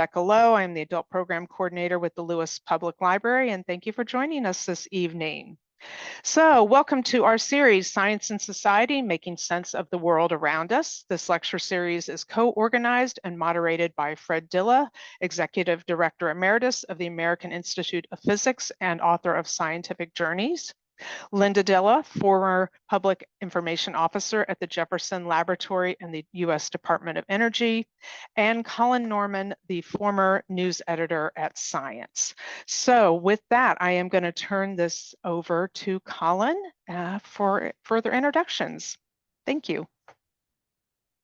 Rebecca Lowe. I'm the Adult Program Coordinator with the Lewis Public Library, and thank you for joining us this evening. So, welcome to our series, Science and Society, Making Sense of the World Around Us. This lecture series is co-organized and moderated by Fred Dilla, Executive Director Emeritus of the American Institute of Physics and author of Scientific Journeys. Linda Dilla, former Public Information Officer at the Jefferson Laboratory and the U.S. Department of Energy, and Colin Norman, the former news editor at Science. So with that, I am going to turn this over to Colin for further introductions. Thank you.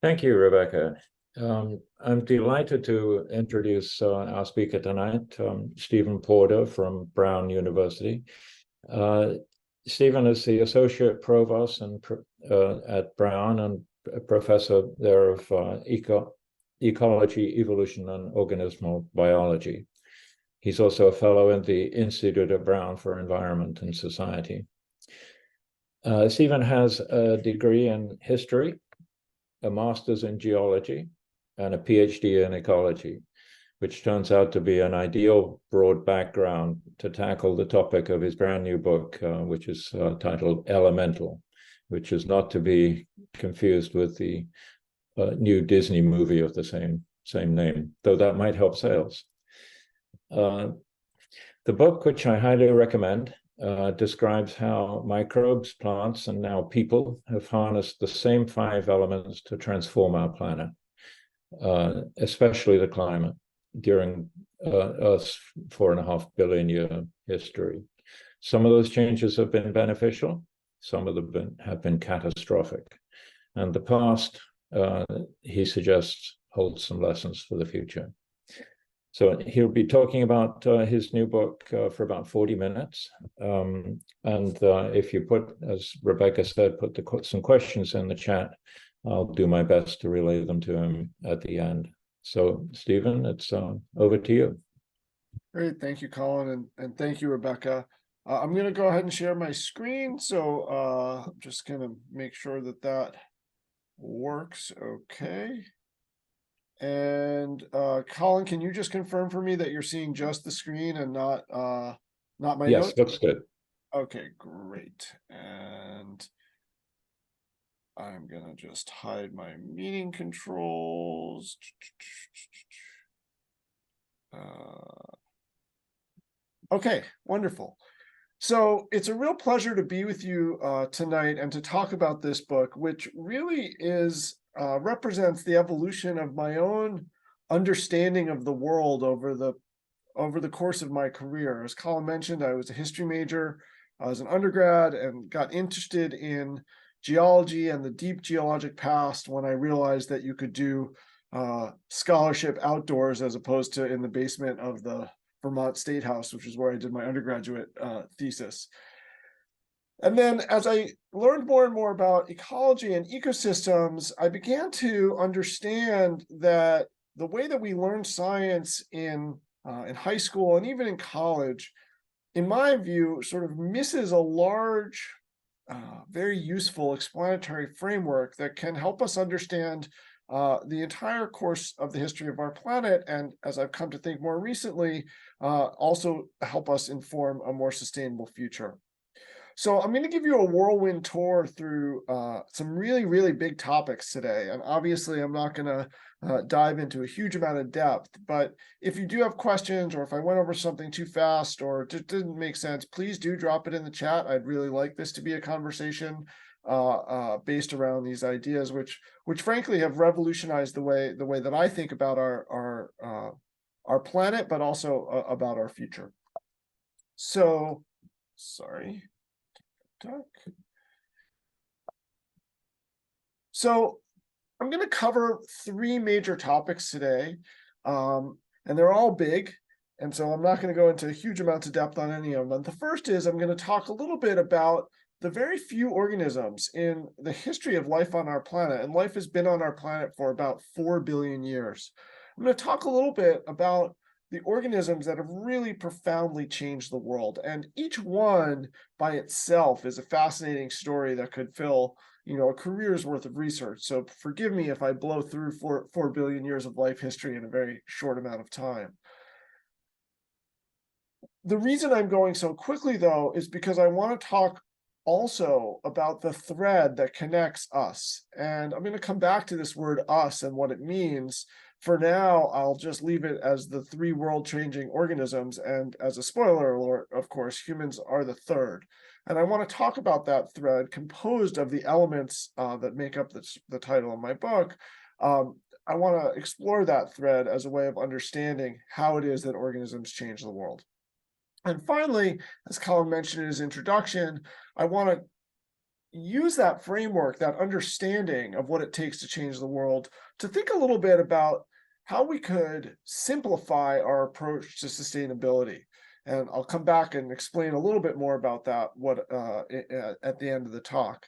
Thank you, Rebecca. I'm delighted to introduce our speaker tonight, Stephen Porder from Brown University. Stephen is the Associate Provost at Brown and a professor there of ecology, evolution, and organismal biology. He's also a fellow in the Institute at Brown for Environment and Society. Stephen has a degree in history, a master's in geology, and a PhD in ecology, which turns out to be an ideal broad background to tackle the topic of his brand new book, which is titled Elemental, which is not to be confused with the new Disney movie of the same name, though that might help sales. The book, which I highly recommend, describes how microbes, plants, and now people have harnessed the same 5 elements to transform our planet, especially the climate, during Earth's 4.5 billion year history. Some of those changes have been beneficial, some of them have been catastrophic. And the past, he suggests, holds some lessons for the future. So he'll be talking about his new book for about 40 minutes. And if you put, as Rebecca said, put some questions in the chat, I'll do my best to relay them to him at the end. So, Stephen, it's over to you. Great. Thank you, Colin. And thank you, Rebecca. I'm going to go ahead and share my screen. So I'm just going to make sure that works okay. And Colin, can you just confirm for me that you're seeing just the screen and not my notes? Yes, looks good. Okay, great. And I'm going to just hide my meeting controls. Okay, wonderful. So it's a real pleasure to be with you tonight and to talk about this book, which really represents the evolution of my own understanding of the world over the course of my career. As Colin mentioned, I was a history major as an undergrad and got interested in geology and the deep geologic past when I realized that you could do scholarship outdoors as opposed to in the basement of the Vermont State House, which is where I did my undergraduate thesis. And then as I learned more and more about ecology and ecosystems, I began to understand that the way that we learn science in high school and even in college, in my view, sort of misses a large, very useful explanatory framework that can help us understand the entire course of the history of our planet, and as I've come to think more recently, also help us inform a more sustainable future. So I'm going to give you a whirlwind tour through some really, really big topics today. And obviously, I'm not going to dive into a huge amount of depth. But if you do have questions, or if I went over something too fast or it didn't make sense, please do drop it in the chat. I'd really like this to be a conversation based around these ideas, which frankly have revolutionized the way that I think about our planet, but also about our future. So, sorry. So I'm going to cover 3 major topics today, and they're all big, and so I'm not going to go into huge amounts of depth on any of them. The first is I'm going to talk a little bit about the very few organisms in the history of life on our planet, and life has been on our planet for about 4 billion years. I'm going to talk a little bit about the organisms that have really profoundly changed the world. And each one by itself is a fascinating story that could fill a career's worth of research. So forgive me if I blow through 4 billion years of life history in a very short amount of time. The reason I'm going so quickly, though, is because I want to talk also about the thread that connects us. And I'm going to come back to this word us and what it means. For now, I'll just leave it as the 3 world-changing organisms. And as a spoiler alert, of course, humans are the third. And I want to talk about that thread composed of the elements that make up the title of my book. I want to explore that thread as a way of understanding how it is that organisms change the world. And finally, as Colin mentioned in his introduction, I want to use that framework, that understanding of what it takes to change the world, to think a little bit about how we could simplify our approach to sustainability. And I'll come back and explain a little bit more about that at the end of the talk.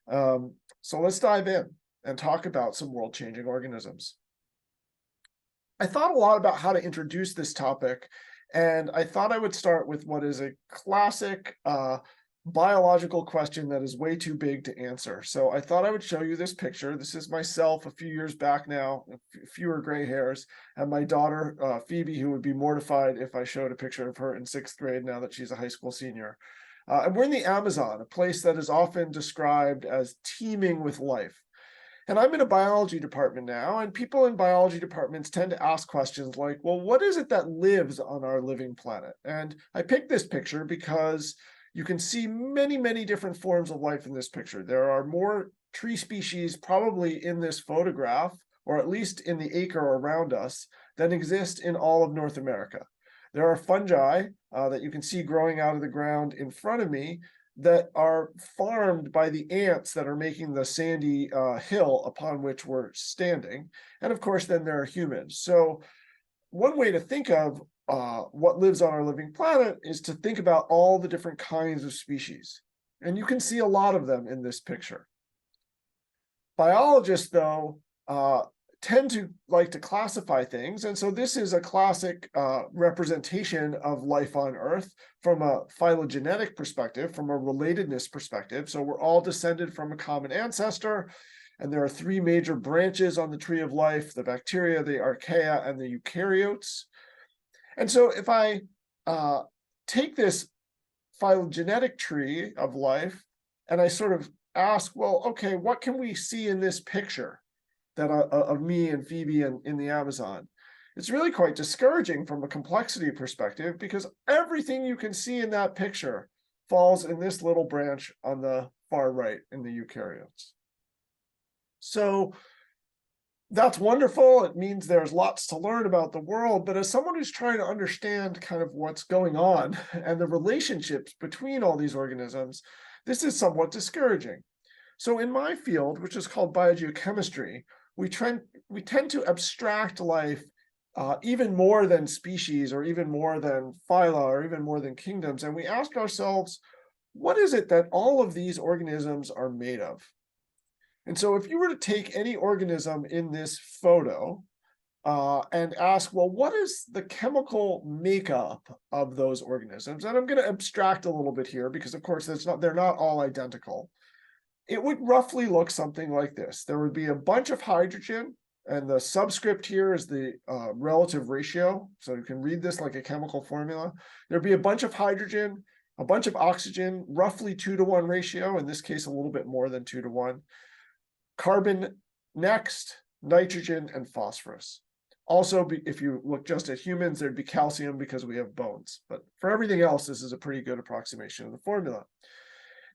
So let's dive in and talk about some world-changing organisms. I thought a lot about how to introduce this topic, and I thought I would start with what is a classic biological question that is way too big to answer. So I thought I would show you this picture. This is myself a few years back now, fewer gray hairs, and my daughter, Phoebe, who would be mortified if I showed a picture of her in 6th grade now that she's a high school senior. And we're in the Amazon, a place that is often described as teeming with life. And I'm in a biology department now, and people in biology departments tend to ask questions like, well, what is it that lives on our living planet? And I picked this picture because you can see many, many different forms of life in this picture. There are more tree species probably in this photograph, or at least in the acre around us, than exist in all of North America. There are fungi that you can see growing out of the ground in front of me that are farmed by the ants that are making the sandy hill upon which we're standing. And of course, then there are humans. So one way to think of what lives on our living planet is to think about all the different kinds of species. And you can see a lot of them in this picture. Biologists, though, tend to like to classify things. And so this is a classic representation of life on Earth from a phylogenetic perspective, from a relatedness perspective. So we're all descended from a common ancestor. And there are 3 major branches on the tree of life: the bacteria, the archaea, and the eukaryotes. And so if I take this phylogenetic tree of life and I sort of ask, well, okay, what can we see in this picture that of me and Phoebe in the Amazon? It's really quite discouraging from a complexity perspective, because everything you can see in that picture falls in this little branch on the far right in the eukaryotes. So that's wonderful. It means there's lots to learn about the world, but as someone who's trying to understand kind of what's going on and the relationships between all these organisms, this is somewhat discouraging. So in my field, which is called biogeochemistry, we tend to abstract life even more than species, or even more than phyla, or even more than kingdoms. And we ask ourselves, what is it that all of these organisms are made of? And so if you were to take any organism in this photo and ask, well, what is the chemical makeup of those organisms? And I'm going to abstract a little bit here because, of course, they're not all identical. It would roughly look something like this. There would be a bunch of hydrogen, and the subscript here is the relative ratio. So you can read this like a chemical formula. There'd be a bunch of hydrogen, a bunch of oxygen, roughly 2-to-1 ratio, in this case, a little bit more than 2-to-1. Carbon next, nitrogen, and phosphorus. Also, if you look just at humans, there'd be calcium because we have bones. But for everything else, this is a pretty good approximation of the formula.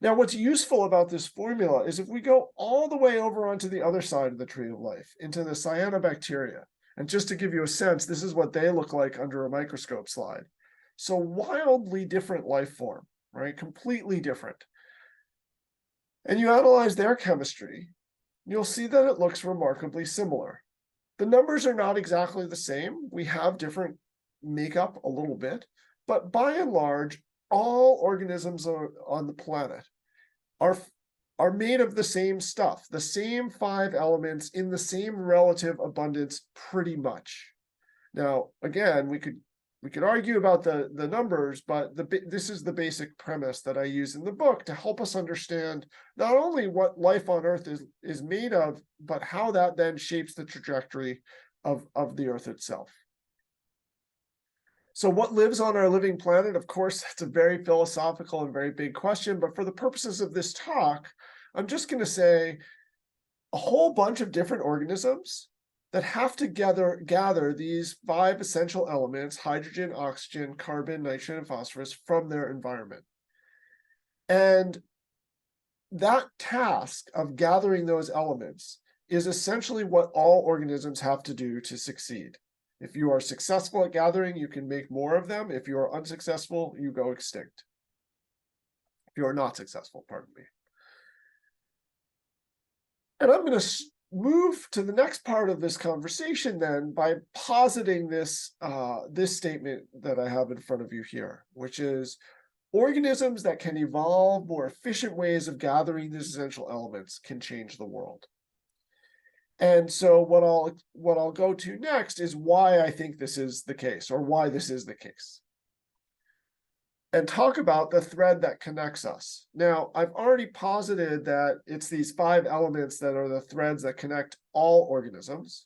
Now, what's useful about this formula is if we go all the way over onto the other side of the tree of life, into the cyanobacteria, and just to give you a sense, this is what they look like under a microscope slide. So wildly different life form, right? Completely different. And you analyze their chemistry, you'll see that it looks remarkably similar. The numbers are not exactly the same. We have different makeup a little bit, but by and large, all organisms on the planet are made of the same stuff, the same 5 elements in the same relative abundance, pretty much. Now, again, we could We could argue about the numbers, but this is the basic premise that I use in the book to help us understand not only what life on Earth is made of, but how that then shapes the trajectory of the Earth itself. So what lives on our living planet? Of course, that's a very philosophical and very big question, but for the purposes of this talk, I'm just going to say a whole bunch of different organisms that have to gather these 5 essential elements: hydrogen, oxygen, carbon, nitrogen, and phosphorus from their environment. And that task of gathering those elements is essentially what all organisms have to do to succeed. If you are successful at gathering, you can make more of them. If you are unsuccessful, you go extinct. If you are not successful, pardon me. And I'm going to move to the next part of this conversation then by positing this statement that I have in front of you here, which is organisms that can evolve more efficient ways of gathering these essential elements can change the world. And so what I'll go to next is why I think this is the case, or why this is the case, and talk about the thread that connects us. Now, I've already posited that it's these 5 elements that are the threads that connect all organisms.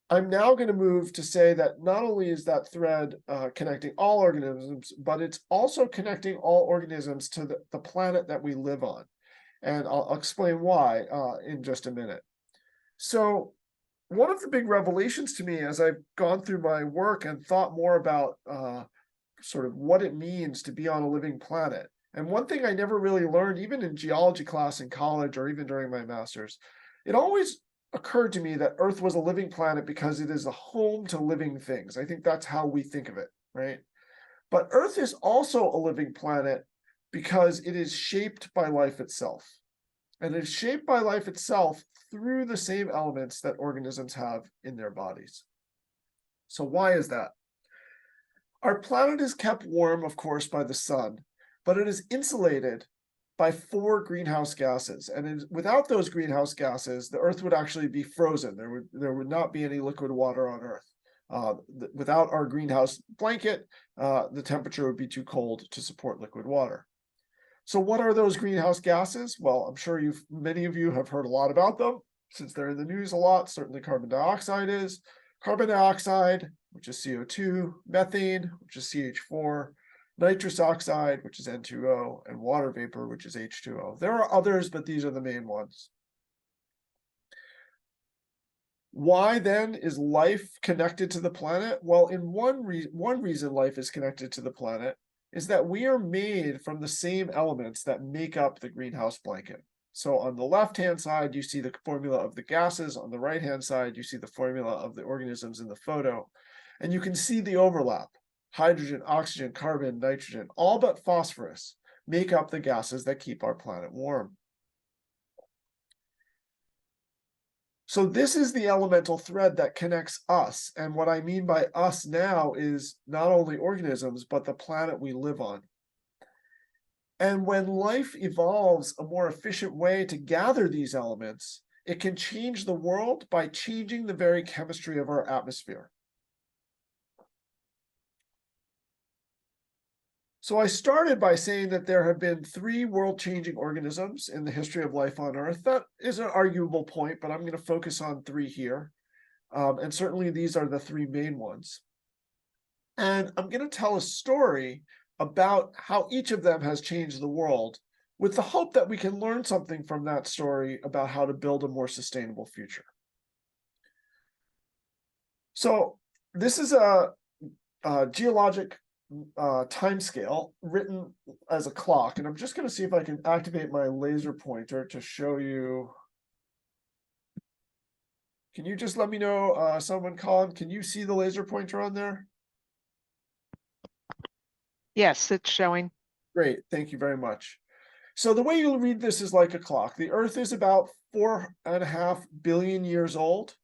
I'm now going to move to say that not only is that thread connecting all organisms, but it's also connecting all organisms to the planet that we live on. And I'll explain why in just a minute. So one of the big revelations to me as I've gone through my work and thought more about sort of what it means to be on a living planet. And one thing I never really learned, even in geology class in college or even during my master's, it always occurred to me that Earth was a living planet because it is a home to living things. I think that's how we think of it, right? But Earth is also a living planet because it is shaped by life itself. And it is shaped by life itself through the same elements that organisms have in their bodies. So why is that? Our planet is kept warm, of course, by the sun, but it is insulated by 4 greenhouse gases. And without those greenhouse gases, the Earth would actually be frozen. There would not be any liquid water on Earth. Without our greenhouse blanket, the temperature would be too cold to support liquid water. So what are those greenhouse gases? Well, I'm sure many of you have heard a lot about them since they're in the news a lot. Certainly carbon dioxide is. Carbon dioxide, which is CO2, methane, which is CH4, nitrous oxide, which is N2O, and water vapor, which is H2O. There are others, but these are the main ones. Why then is life connected to the planet? Well, in one reason life is connected to the planet is that we are made from the same elements that make up the greenhouse blanket. So on the left-hand side, you see the formula of the gases. On the right-hand side, you see the formula of the organisms in the photo. And you can see the overlap. Hydrogen, oxygen, carbon, nitrogen, all but phosphorus make up the gases that keep our planet warm. So this is the elemental thread that connects us. And what I mean by us now is not only organisms, but the planet we live on. And when life evolves a more efficient way to gather these elements, it can change the world by changing the very chemistry of our atmosphere. So I started by saying that there have been 3 world-changing organisms in the history of life on Earth. That is an arguable point, but I'm going to focus on 3 here. And certainly these are the 3 main ones. And I'm going to tell a story about how each of them has changed the world, with the hope that we can learn something from that story about how to build a more sustainable future. So this is a geologic time scale written as a clock, and I'm just going to see if I can activate my laser pointer to show you. Can you just let me know, someone, Colin, can you see the laser pointer on there? Yes, it's showing. Great, thank you very much. So the way you'll read this is like a clock. The Earth is about 4.5 billion years old.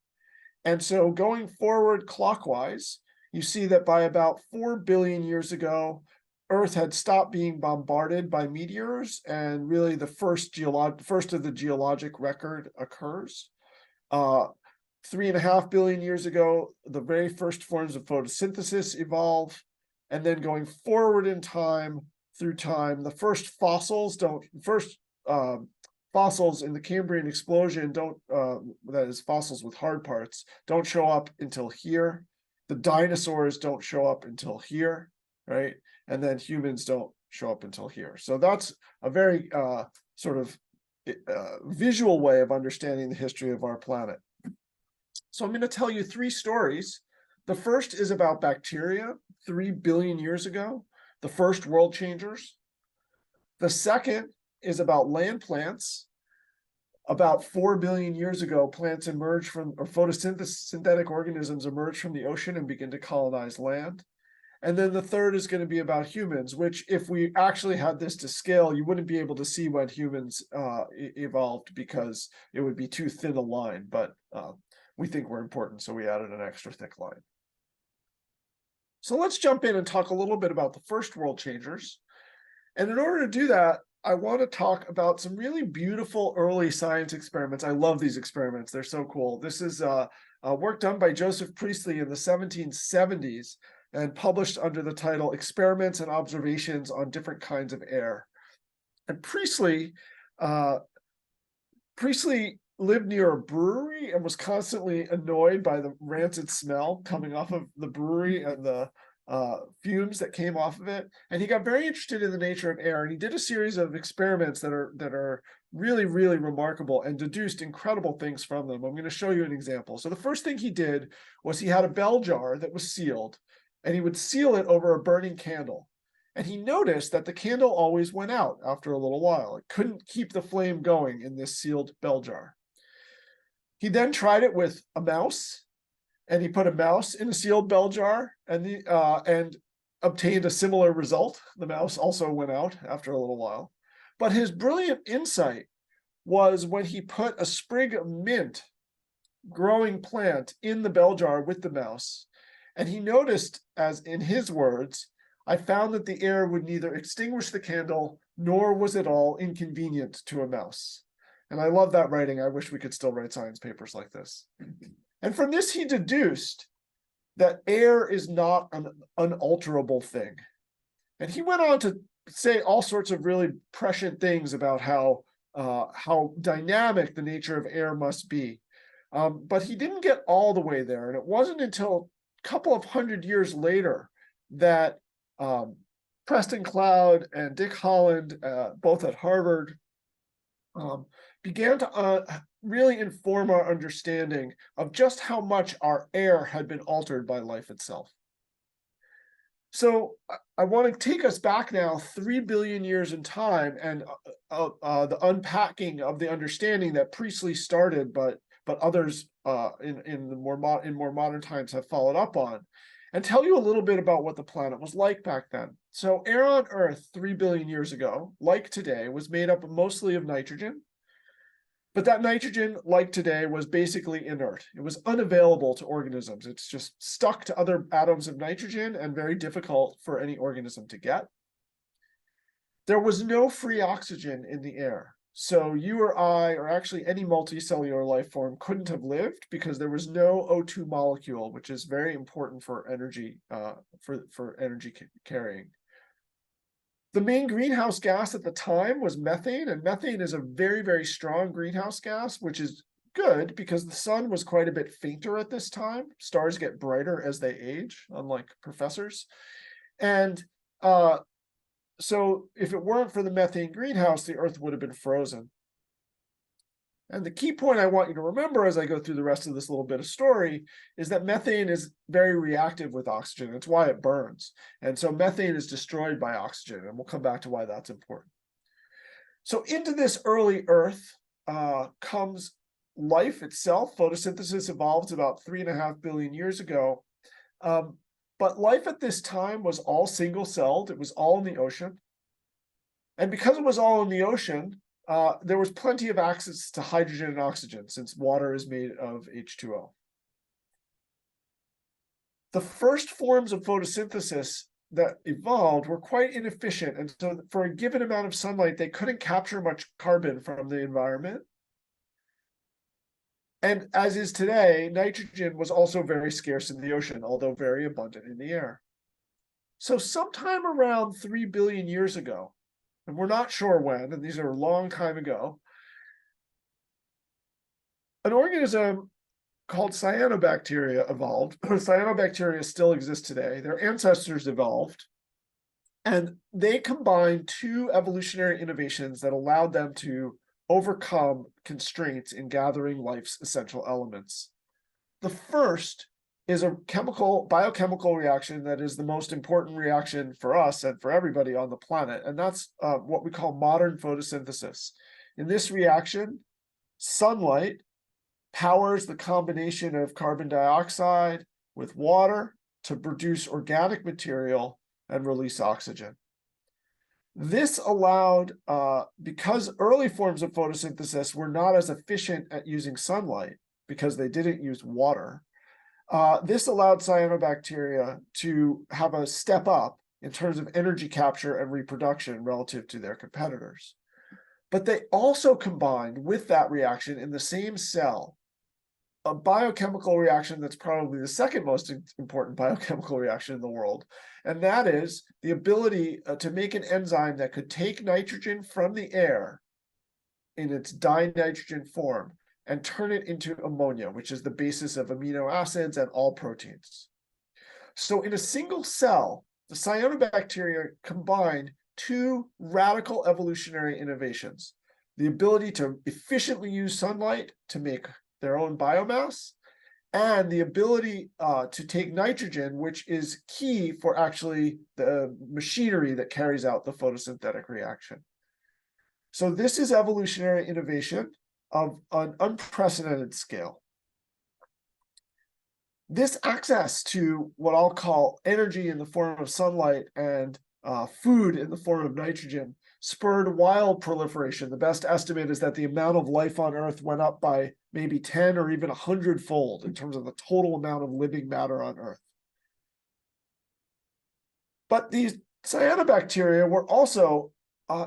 And so going forward clockwise, you see that by about 4 billion years ago, Earth had stopped being bombarded by meteors, and really the first of the geologic record occurs. 3.5 billion years ago, the very first forms of photosynthesis evolve. And then going forward in time, through time, the first fossils fossils in the Cambrian explosion that is fossils with hard parts, don't show up until here. The dinosaurs don't show up until here, right? And then humans don't show up until here. So that's a very sort of visual way of understanding the history of our planet. So I'm going to tell you 3 stories. The first is about bacteria 3 billion years ago, the first world changers. The second is about land plants. About 4 billion years ago, plants emerged from, or photosynthetic organisms emerged from the ocean and begin to colonize land. And then the third is going to be about humans, which if we actually had this to scale, you wouldn't be able to see when humans evolved because it would be too thin a line. But we think we're important, so we added an extra thick line. So let's jump in and talk a little bit about the first world changers. And in order to do that, I want to talk about some really beautiful early science experiments. I love these experiments. They're so cool. This is work done by Joseph Priestley in the 1770s and published under the title Experiments and Observations on Different Kinds of Air. And Priestley lived near a brewery and was constantly annoyed by the rancid smell coming off of the brewery and the fumes that came off of it. And he got very interested in the nature of air, and he did a series of experiments that are really, really remarkable and deduced incredible things from them. I'm going to show you an example. So the first thing he did was he had a bell jar that was sealed, and he would seal it over a burning candle. And he noticed that the candle always went out after a little while. It couldn't keep the flame going in this sealed bell jar. He then tried it with a mouse, and he put a mouse in a sealed bell jar and obtained a similar result. The mouse also went out after a little while. But his brilliant insight was when he put a sprig of mint growing plant in the bell jar with the mouse. And he noticed, as in his words, I found that the air would neither extinguish the candle, nor was it all inconvenient to a mouse. And I love that writing. I wish we could still write science papers like this. And from this, he deduced that air is not an unalterable thing. And he went on to say all sorts of really prescient things about how dynamic the nature of air must be. But he didn't get all the way there. And it wasn't until a couple of hundred years later that Preston Cloud and Dick Holland, both at Harvard, began to really inform our understanding of just how much our air had been altered by life itself. So I want to take us back now 3 billion years in time and the unpacking of the understanding that Priestley started, but others in more modern times have followed up on, and tell you a little bit about what the planet was like back then. So air on Earth 3 billion years ago, like today, was made up mostly of nitrogen. But that nitrogen, like today, was basically inert. It was unavailable to organisms. It's just stuck to other atoms of nitrogen and very difficult for any organism to get. There was no free oxygen in the air. So you or I, or actually any multicellular life form, couldn't have lived because there was no O2 molecule, which is very important for energy, for energy carrying. The main greenhouse gas at the time was methane, and methane is a very, very strong greenhouse gas, which is good because the sun was quite a bit fainter at this time. Stars get brighter as they age, unlike professors. And so if it weren't for the methane greenhouse, the Earth would have been frozen. And the key point I want you to remember as I go through the rest of this little bit of story is that methane is very reactive with oxygen. It's why it burns. And so methane is destroyed by oxygen, and we'll come back to why that's important. So into this early Earth comes life itself. Photosynthesis evolved about 3.5 billion years ago. But life at this time was all single-celled. It was all in the ocean. And because it was all in the ocean, there was plenty of access to hydrogen and oxygen since water is made of H2O. The first forms of photosynthesis that evolved were quite inefficient. And so for a given amount of sunlight, they couldn't capture much carbon from the environment. And as is today, nitrogen was also very scarce in the ocean, although very abundant in the air. So sometime around 3 billion years ago, and we're not sure when, and these are a long time ago, an organism called cyanobacteria evolved. Cyanobacteria still exist today. Their ancestors evolved, and they combined two evolutionary innovations that allowed them to overcome constraints in gathering life's essential elements. The first is a biochemical reaction that is the most important reaction for us and for everybody on the planet, and that's what we call modern photosynthesis. In this reaction, sunlight powers the combination of carbon dioxide with water to produce organic material and release oxygen. This allowed, because early forms of photosynthesis were not as efficient at using sunlight because they didn't use water, this allowed cyanobacteria to have a step up in terms of energy capture and reproduction relative to their competitors. But they also combined with that reaction in the same cell a biochemical reaction that's probably the second most important biochemical reaction in the world, and that is the ability to make an enzyme that could take nitrogen from the air in its dinitrogen form and turn it into ammonia, which is the basis of amino acids and all proteins. So in a single cell, the cyanobacteria combined two radical evolutionary innovations: the ability to efficiently use sunlight to make their own biomass, and the ability to take nitrogen, which is key for actually the machinery that carries out the photosynthetic reaction. So this is evolutionary innovation of an unprecedented scale. This access to what I'll call energy in the form of sunlight and food in the form of nitrogen spurred wild proliferation. The best estimate is that the amount of life on Earth went up by maybe 10 or even 100-fold in terms of the total amount of living matter on Earth. But these cyanobacteria were also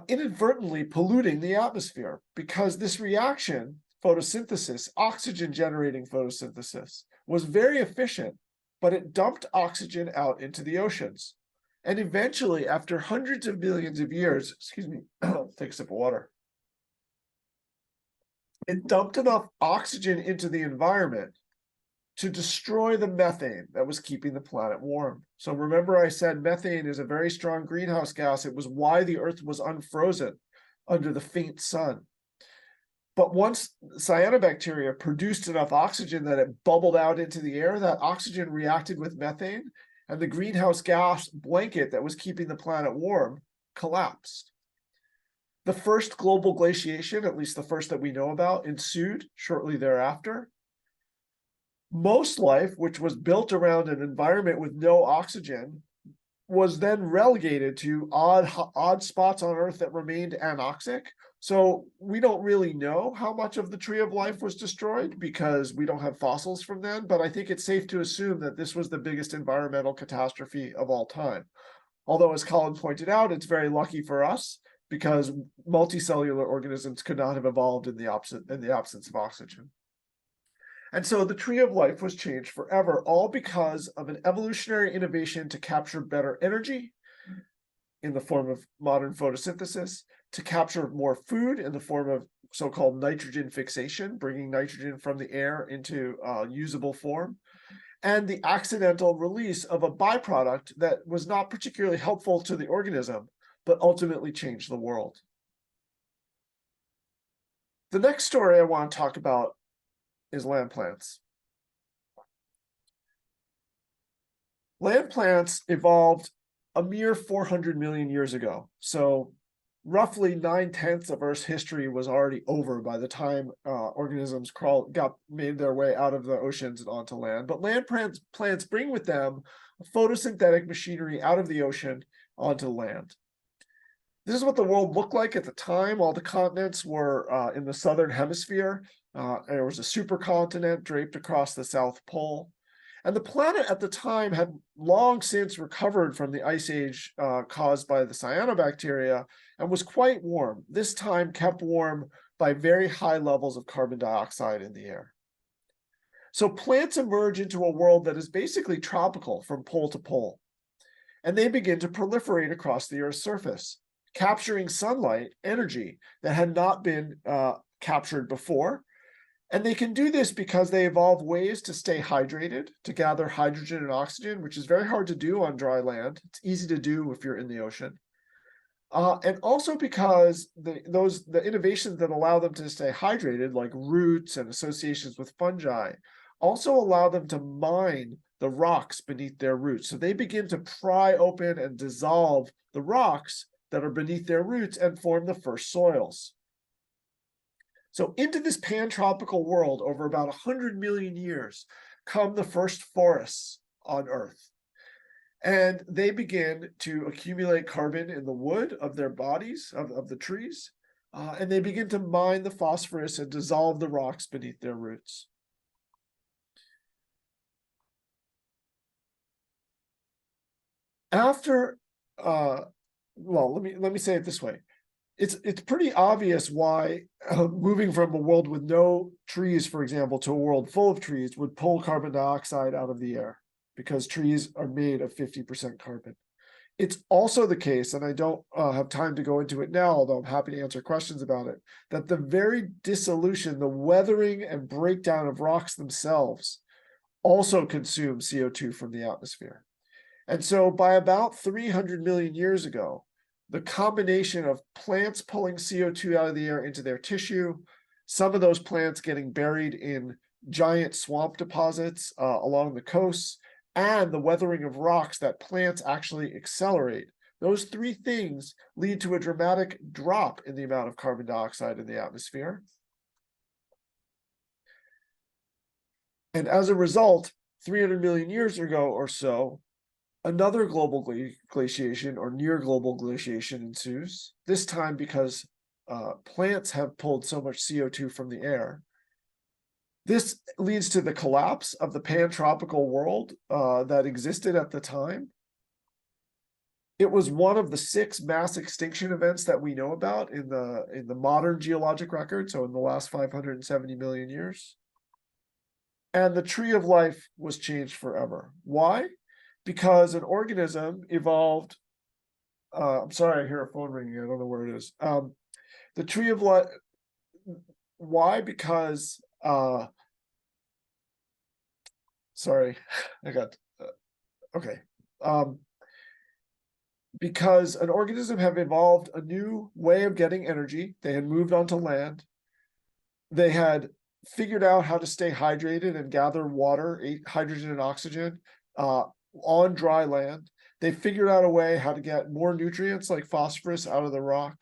inadvertently polluting the atmosphere because this reaction, photosynthesis, oxygen-generating photosynthesis, was very efficient, but it dumped oxygen out into the oceans. And eventually, after hundreds of millions of years, excuse me, take a sip of water, it dumped enough oxygen into the environment to destroy the methane that was keeping the planet warm. So remember I said methane is a very strong greenhouse gas. It was why the Earth was unfrozen under the faint sun. But once cyanobacteria produced enough oxygen that it bubbled out into the air, that oxygen reacted with methane, and the greenhouse gas blanket that was keeping the planet warm collapsed. The first global glaciation, at least the first that we know about, ensued shortly thereafter. Most life, which was built around an environment with no oxygen, was then relegated to odd spots on Earth that remained anoxic. So we don't really know how much of the tree of life was destroyed because we don't have fossils from then, but I think it's safe to assume that this was the biggest environmental catastrophe of all time. Although, as Colin pointed out, it's very lucky for us because multicellular organisms could not have evolved in the absence of oxygen. And so the tree of life was changed forever, all because of an evolutionary innovation to capture better energy in the form of modern photosynthesis, to capture more food in the form of so-called nitrogen fixation, bringing nitrogen from the air into usable form, and the accidental release of a byproduct that was not particularly helpful to the organism, but ultimately changed the world. The next story I want to talk about is land plants. Land plants evolved a mere 400 million years ago. So roughly 9/10 of Earth's history was already over by the time organisms made their way out of the oceans and onto land. But land plants bring with them photosynthetic machinery out of the ocean onto land. This is what the world looked like at the time. All the continents were in the southern hemisphere. There was a supercontinent draped across the South Pole. And the planet at the time had long since recovered from the ice age caused by the cyanobacteria and was quite warm, this time kept warm by very high levels of carbon dioxide in the air. So plants emerge into a world that is basically tropical from pole to pole, and they begin to proliferate across the Earth's surface, capturing sunlight energy that had not been captured before. And they can do this because they evolve ways to stay hydrated, to gather hydrogen and oxygen, which is very hard to do on dry land. It's easy to do if you're in the ocean. And also because the innovations that allow them to stay hydrated, like roots and associations with fungi, also allow them to mine the rocks beneath their roots. So they begin to pry open and dissolve the rocks that are beneath their roots and form the first soils. So into this pan-tropical world, over about 100 million years, come the first forests on Earth. And they begin to accumulate carbon in the wood of their bodies, of the trees, and they begin to mine the phosphorus and dissolve the rocks beneath their roots. After, well, let me say it this way. It's pretty obvious why moving from a world with no trees, for example, to a world full of trees would pull carbon dioxide out of the air, because trees are made of 50% carbon. It's also the case, and I don't have time to go into it now, although I'm happy to answer questions about it, that the very dissolution, the weathering and breakdown of rocks themselves also consume CO2 from the atmosphere. And so by about 300 million years ago, the combination of plants pulling CO2 out of the air into their tissue, some of those plants getting buried in giant swamp deposits along the coasts, and the weathering of rocks that plants actually accelerate, those three things lead to a dramatic drop in the amount of carbon dioxide in the atmosphere. And as a result, 300 million years ago or so, another global glaciation or near global glaciation ensues, this time because plants have pulled so much CO2 from the air. This leads to the collapse of the pan-tropical world that existed at the time. It was one of the 6 mass extinction events that we know about in the modern geologic record, so in the last 570 million years. And the tree of life was changed forever. Why? Because an organism evolved. I'm sorry, I hear a phone ringing. I don't know where it is. The tree of life. Why? Because sorry, I got okay. Because an organism have evolved a new way of getting energy. They had moved onto land. They had figured out how to stay hydrated and gather water, hydrogen and oxygen on dry land. They figured out a way how to get more nutrients like phosphorus out of the rock.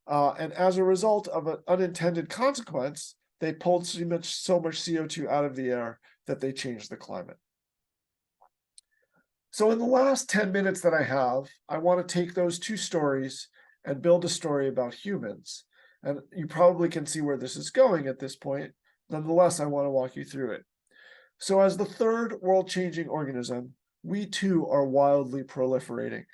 And as a result of an unintended consequence, they pulled so much CO2 out of the air that they changed the climate. So in the last 10 minutes that I have, I want to take those 2 stories and build a story about humans. And you probably can see where this is going at this point. Nonetheless, I want to walk you through it. So as the third world-changing organism, we too are wildly proliferating.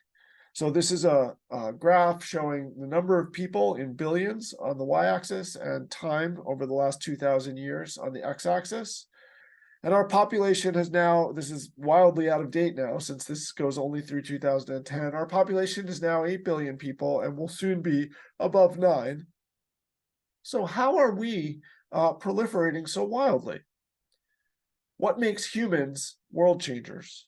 So this is a graph showing the number of people in billions on the y-axis and time over the last 2,000 years on the x-axis. And our population has now, this is wildly out of date now, since this goes only through 2010, our population is now 8 billion people and will soon be above 9. So how are we proliferating so wildly? What makes humans world changers?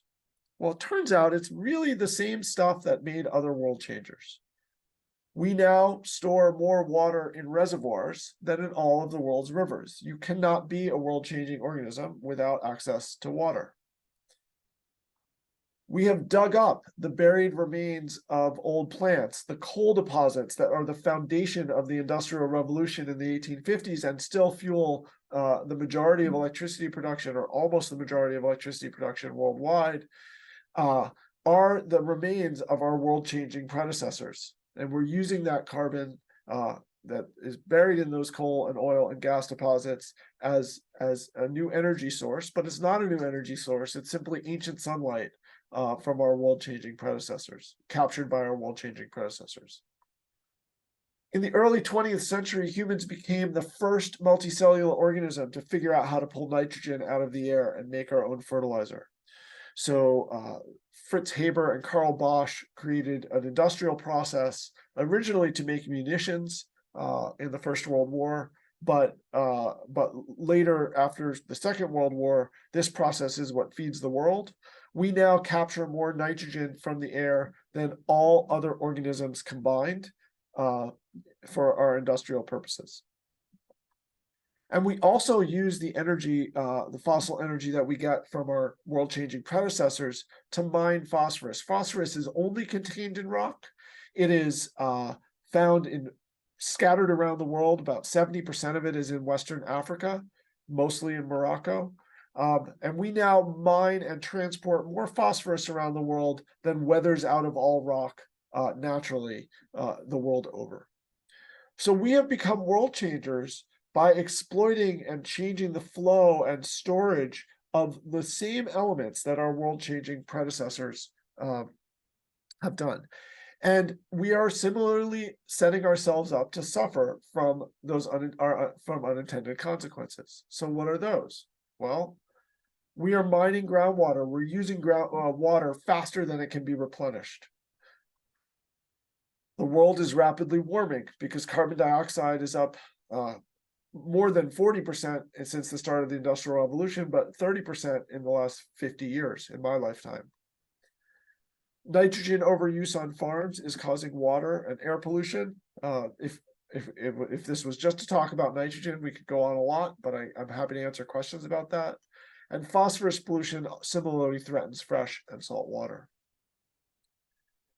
Well, it turns out it's really the same stuff that made other world changers. We now store more water in reservoirs than in all of the world's rivers. You cannot be a world-changing organism without access to water. We have dug up the buried remains of old plants, the coal deposits that are the foundation of the Industrial Revolution in the 1850s and still fuel the majority of electricity production, or almost the majority of electricity production worldwide, are the remains of our world-changing predecessors. And we're using that carbon that is buried in those coal and oil and gas deposits as a new energy source, but it's not a new energy source. It's simply ancient sunlight from our world-changing predecessors, captured by our world-changing predecessors. In the early 20th century, humans became the first multicellular organism to figure out how to pull nitrogen out of the air and make our own fertilizer. So Fritz Haber and Karl Bosch created an industrial process originally to make munitions in the First World War, but later, after the Second World War, this process is what feeds the world. We now capture more nitrogen from the air than all other organisms combined for our industrial purposes. And we also use the energy, the fossil energy that we get from our world-changing predecessors to mine phosphorus. Phosphorus is only contained in rock. It is found scattered around the world. About 70% of it is in Western Africa, mostly in Morocco. And we now mine and transport more phosphorus around the world than weathers out of all rock naturally the world over. So we have become world changers by exploiting and changing the flow and storage of the same elements that our world-changing predecessors have done. And we are similarly setting ourselves up to suffer from those from unintended consequences. So what are those? Well, we are mining groundwater. We're using water faster than it can be replenished. The world is rapidly warming because carbon dioxide is up more than 40% since the start of the Industrial Revolution, but 30% in the last 50 years in my lifetime. Nitrogen overuse on farms is causing water and air pollution. If this was just to talk about nitrogen, we could go on a lot, but I'm happy to answer questions about that. And phosphorus pollution similarly threatens fresh and salt water.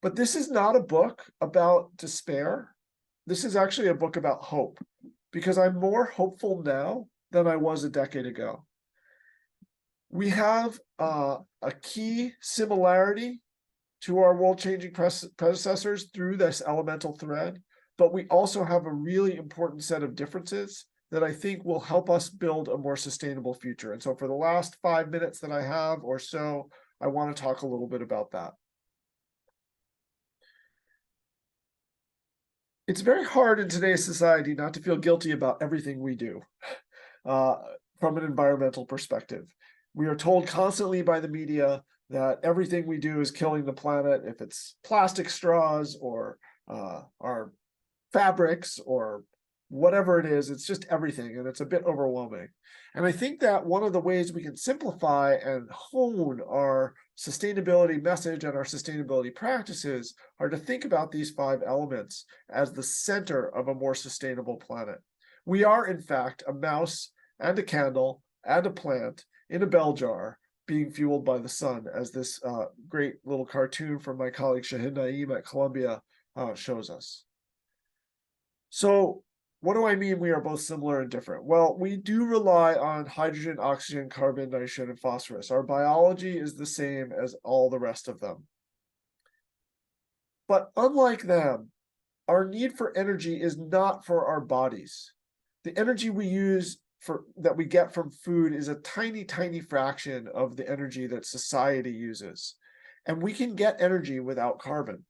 But this is not a book about despair. This is actually a book about hope, because I'm more hopeful now than I was a decade ago. We have a key similarity to our world-changing predecessors through this elemental thread, but we also have a really important set of differences that I think will help us build a more sustainable future. And so for the last 5 minutes that I have or so, I want to talk a little bit about that. It's very hard in today's society not to feel guilty about everything we do from an environmental perspective. We are told constantly by the media that everything we do is killing the planet, if it's plastic straws or our fabrics or whatever it is, it's just everything, and it's a bit overwhelming. And I think that one of the ways we can simplify and hone our sustainability message and our sustainability practices are to think about these 5 elements as the center of a more sustainable planet. We are, in fact, a mouse and a candle and a plant in a bell jar being fueled by the sun, as this great little cartoon from my colleague Shahin Naeem at Columbia shows us. So what do I mean we are both similar and different? Well, we do rely on hydrogen, oxygen, carbon, nitrogen, and phosphorus. Our biology is the same as all the rest of them. But unlike them, our need for energy is not for our bodies. The energy we use that we get from food is a tiny, tiny fraction of the energy that society uses. And we can get energy without carbon.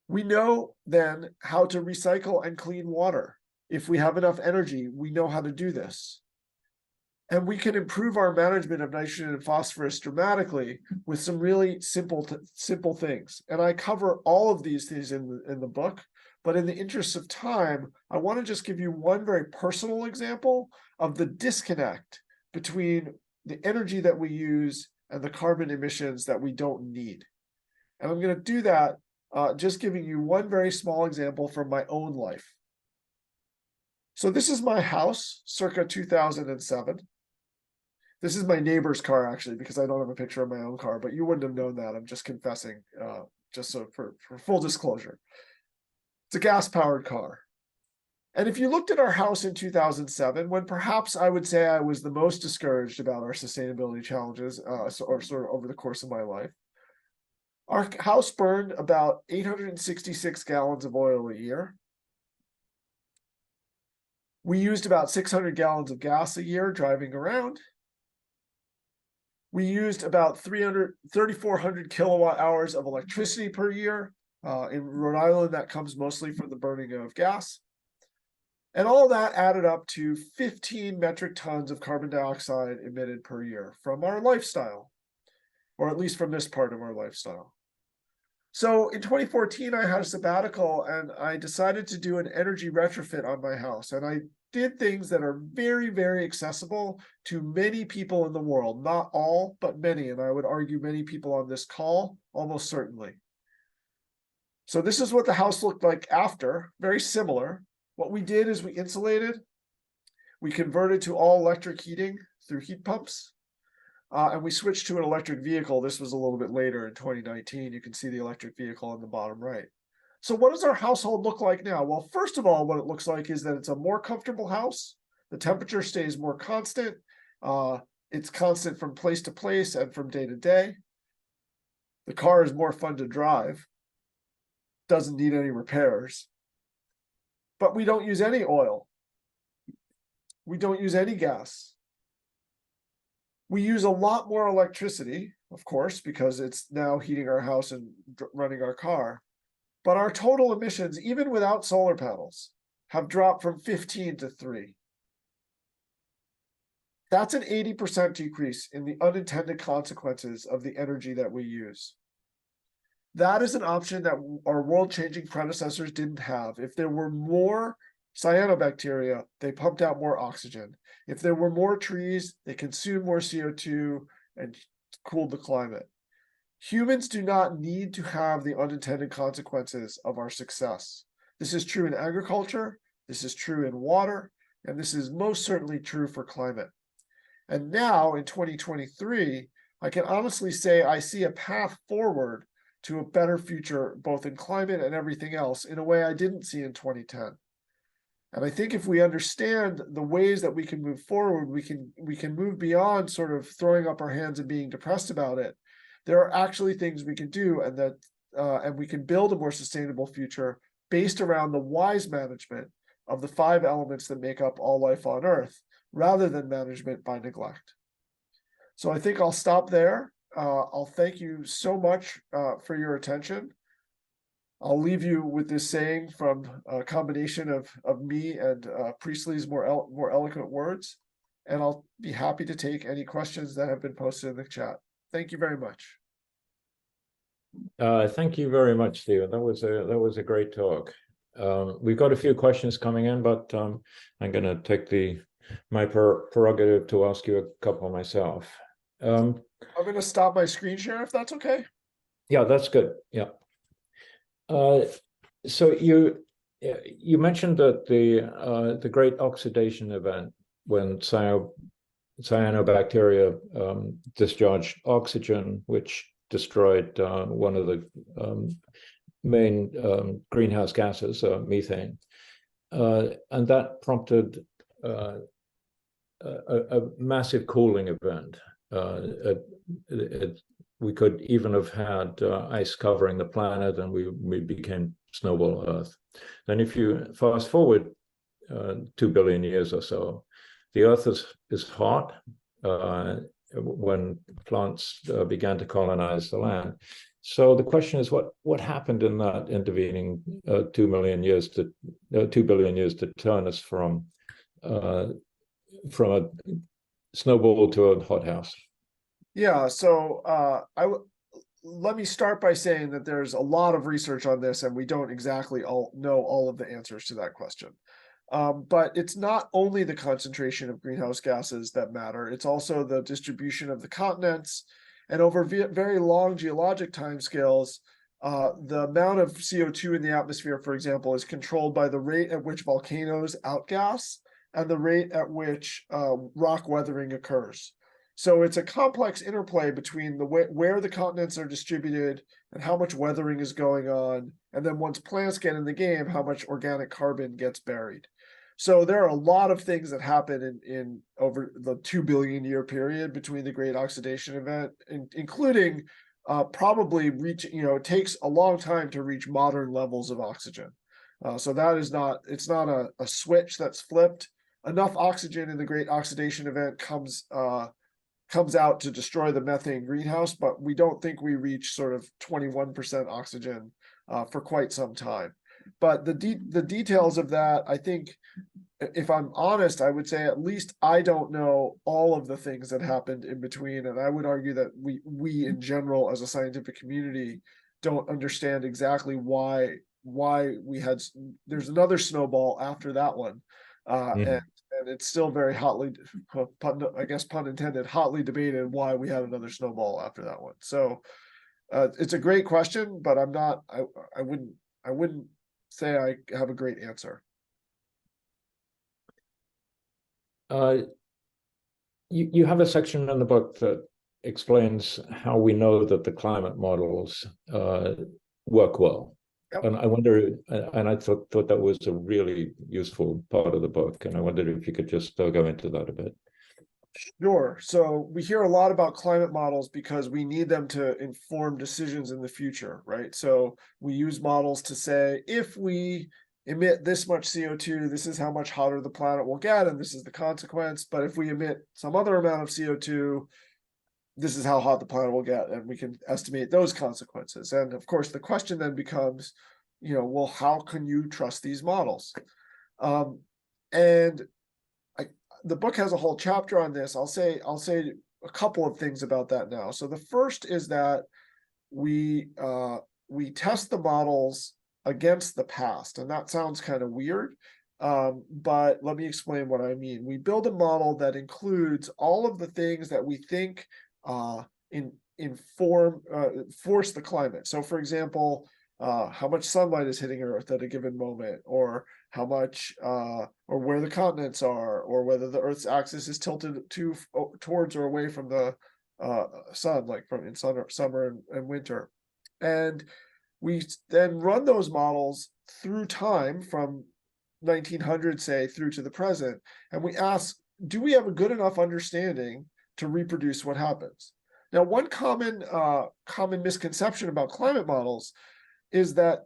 We know then how to recycle and clean water. If we have enough energy, we know how to do this. And we can improve our management of nitrogen and phosphorus dramatically with some really simple things. And I cover all of these things in the book, but in the interest of time, I want to just give you one very personal example of the disconnect between the energy that we use and the carbon emissions that we don't need. And I'm going to do that just giving you one very small example from my own life. So this is my house, circa 2007. This is my neighbor's car, actually, because I don't have a picture of my own car, but you wouldn't have known that. I'm just confessing, just so for full disclosure. It's a gas-powered car. And if you looked at our house in 2007, when perhaps I would say I was the most discouraged about our sustainability challenges, or sort of over the course of my life, our house burned about 866 gallons of oil a year. We used about 600 gallons of gas a year driving around. We used about 3,400 kilowatt hours of electricity per year In Rhode Island, that comes mostly from the burning of gas. And all that added up to 15 metric tons of carbon dioxide emitted per year from our lifestyle, or at least from this part of our lifestyle. So in 2014, I had a sabbatical and I decided to do an energy retrofit on my house. And I did things that are very, very accessible to many people in the world. Not all, but many. And I would argue many people on this call, almost certainly. So this is what the house looked like after, very similar. What we did is we insulated, we converted to all electric heating through heat pumps, and we switched to an electric vehicle. This was a little bit later in 2019. You can see the electric vehicle on the bottom right. So what does our household look like now? Well, first of all, what it looks like is that it's a more comfortable house. The temperature stays more constant. It's constant from place to place and from day to day. The car is more fun to drive. Doesn't need any repairs. But we don't use any oil. We don't use any gas. We use a lot more electricity, of course, because it's now heating our house and running our car. But our total emissions, even without solar panels, have dropped from 15 to 3. That's an 80% decrease in the unintended consequences of the energy that we use. That is an option that our world-changing predecessors didn't have. If there were more cyanobacteria, they pumped out more oxygen. If there were more trees, they consumed more CO2 and cooled the climate. Humans do not need to have the unintended consequences of our success. This is true in agriculture, this is true in water, and this is most certainly true for climate. And now in 2023, I can honestly say I see a path forward to a better future, both in climate and everything else, in a way I didn't see in 2010. And I think if we understand the ways that we can move forward, we can move beyond sort of throwing up our hands and being depressed about it. There are actually things we can do, and we can build a more sustainable future based around the wise management of the 5 elements that make up all life on Earth, rather than management by neglect. So I think I'll stop there. I'll thank you so much for your attention. I'll leave you with this saying from a combination of me and Priestley's more eloquent words, and I'll be happy to take any questions that have been posted in the chat. Thank you very much. Thank you very much, Stephen. That was a great talk. We've got a few questions coming in, but I'm going to take my prerogative to ask you a couple myself. I'm going to stop my screen share if that's okay. Yeah, that's good. Yeah. So you mentioned that the great oxidation event when cyanobacteria discharged oxygen, which destroyed one of the main greenhouse gases, methane, and that prompted a massive cooling event. We could even have had ice covering the planet, and we became snowball Earth. Then if you fast forward 2 billion years or so, the Earth is hot when plants began to colonize the land. So the question is, what happened in that intervening 2 billion years to turn us from a snowball to a hothouse? Yeah, so let me start by saying that there's a lot of research on this, and we don't exactly know all of the answers to that question. But it's not only the concentration of greenhouse gases that matter, it's also the distribution of the continents. And over very long geologic timescales, the amount of CO2 in the atmosphere, for example, is controlled by the rate at which volcanoes outgas and the rate at which rock weathering occurs. So it's a complex interplay between where the continents are distributed and how much weathering is going on. And then once plants get in the game, how much organic carbon gets buried. So there are a lot of things that happen in over the 2 billion year period between the Great Oxidation Event, including probably it takes a long time to reach modern levels of oxygen. So that is it's not a switch that's flipped. Enough oxygen in the Great Oxidation Event comes out to destroy the methane greenhouse, but we don't think we reach sort of 21% oxygen for quite some time. But the details of that, I think, if I'm honest, I would say at least I don't know all of the things that happened in between. And I would argue that we in general as a scientific community don't understand exactly why we had, there's another snowball after that one. And it's still very hotly, I guess pun intended, hotly debated why we had another snowball after that one. So it's a great question, but I wouldn't say I have a great answer. You have a section in the book that explains how we know that the climate models work well. Yep. And I wonder, and I thought that was a really useful part of the book, and I wondered if you could just go into that a bit. Sure. So we hear a lot about climate models because we need them to inform decisions in the future, right? So we use models to say, if we emit this much CO2, this is how much hotter the planet will get, and this is the consequence. But if we emit some other amount of CO2, this is how hot the planet will get, and we can estimate those consequences. And of course, the question then becomes, well, how can you trust these models? And the book has a whole chapter on this. I'll say a couple of things about that now. So the first is that we test the models against the past, and that sounds kind of weird, but let me explain what I mean. We build a model that includes all of the things that we think force the climate. So for example, how much sunlight is hitting Earth at a given moment, or how much or where the continents are, or whether the Earth's axis is tilted towards or away from the sun, like from in summer and winter. And we then run those models through time from 1900, say, through to the present, and we ask, do we have a good enough understanding to reproduce what happens? Now, one common misconception about climate models is that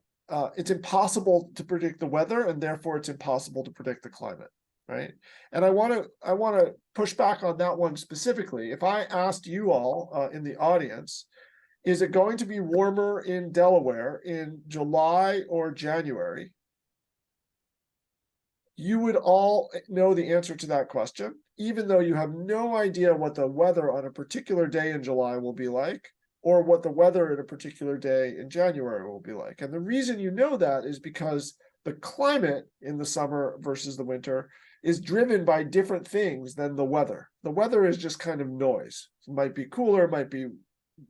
it's impossible to predict the weather, and therefore it's impossible to predict the climate, right? And I want to push back on that one specifically. If I asked you all in the audience, is it going to be warmer in Delaware in July or January? You would all know the answer to that question, even though you have no idea what the weather on a particular day in July will be like, or what the weather in a particular day in January will be like. And the reason you know that is because the climate in the summer versus the winter is driven by different things than the weather. The weather is just kind of noise. It might be cooler, might be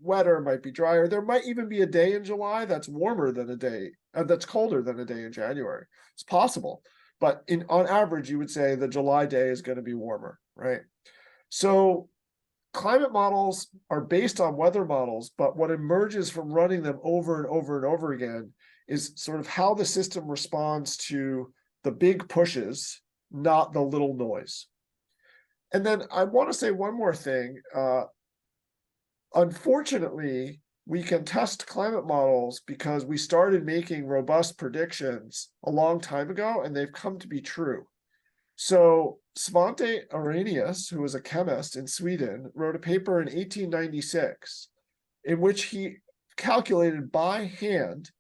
wetter, might be drier. There might even be a day in July that's warmer than a day, that's colder than a day in January. It's possible. But on average, you would say the July day is going to be warmer, right? So climate models are based on weather models, but what emerges from running them over and over and over again is sort of how the system responds to the big pushes, not the little noise. And then I want to say one more thing. Unfortunately, we can test climate models because we started making robust predictions a long time ago, and they've come to be true. So Svante Arrhenius, who was a chemist in Sweden, wrote a paper in 1896 in which he calculated by hand